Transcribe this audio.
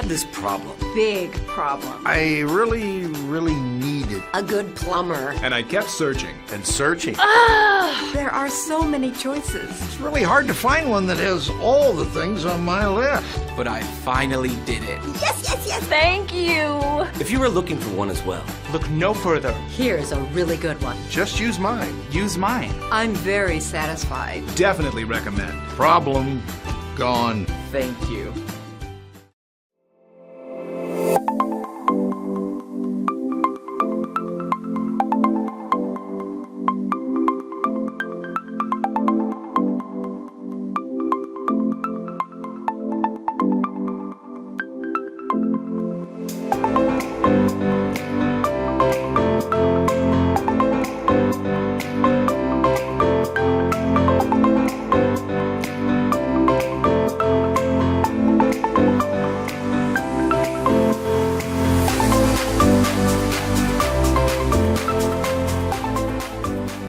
this problem? Big problem. I really needed A good plumber. And I kept searching. and searching. There are so many choices. It's really hard to find one that has all the things on my list. But I finally did it. Yes, yes, yes. Thank you. If you were looking for one as well, Look no further. Here's a really good one. Just use mine. Use mine. I'm very satisfied. Definitely recommend. Problem gone. Thank you.